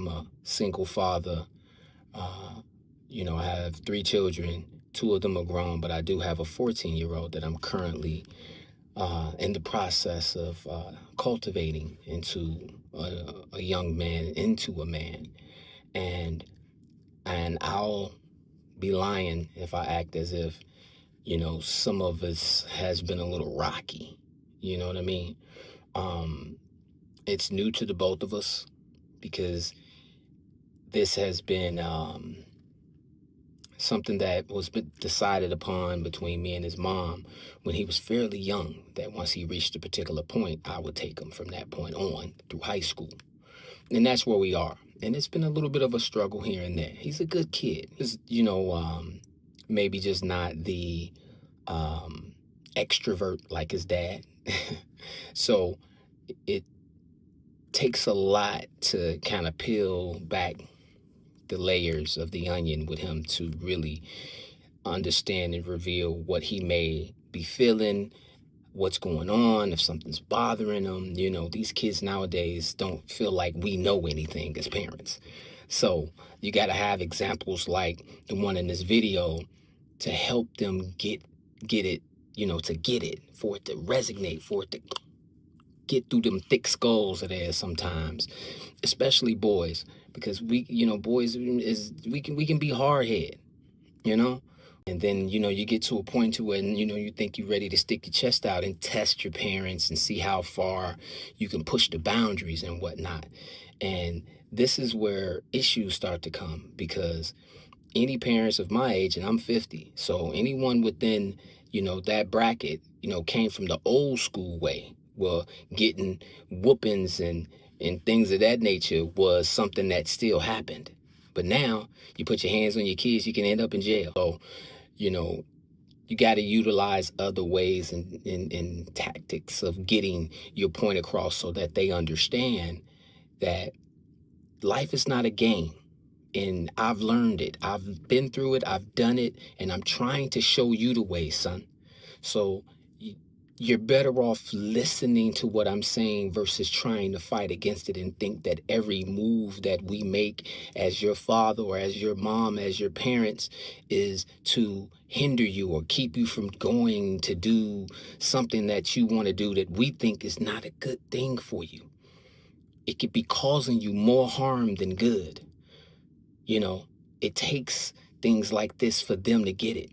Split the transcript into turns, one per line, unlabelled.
I'm a single father. Uh, I have three children. Two of them are grown, but I do have a 14-year-old that I'm currently in the process of cultivating into a young man, into a man. And and I'll be lying if I act as if, some of us has been a little rocky. You know what I mean? Um, it's new to the both of us because this has been something that was decided upon between me and his mom when he was fairly young. That once he reached a particular point, I would take him from that point on through high school. And that's where we are. And it's been a little bit of a struggle here and there. He's a good kid. Maybe just not the um, extrovert like his dad. So it takes a lot to kind of peel back the layers of the onion with him to really understand and reveal what he may be feeling, what's going on, if something's bothering him. These kids nowadays don't feel like we know anything as parents. So you got to have examples like the one in this video to help them get it, to get it, for it to resonate, for it to get through them thick skulls of theirs sometimes, especially boys, because boys is we can be hard head, you know. And then, you get to a point to when, you think you're ready to stick your chest out and test your parents and see how far you can push the boundaries and whatnot. And this is where issues start to come because any parents of my age, and I'm 50, so anyone within, that bracket, came from the old school way. Well, getting whoopings and things of that nature was something that still happened. But now you put your hands on your kids, you can end up in jail. So, you know, you got to utilize other ways and tactics of getting your point across so that they understand that life is not a game. And I've learned it. I've been through it. I've done it. And I'm trying to show you the way, son. So you're better off listening to what I'm saying versus trying to fight against it and think that every move that we make as your father or as your mom, as your parents, is to hinder you or keep you from going to do something that you want to do that we think is not a good thing for you. It could be causing you more harm than good. It takes things like this for them to get it.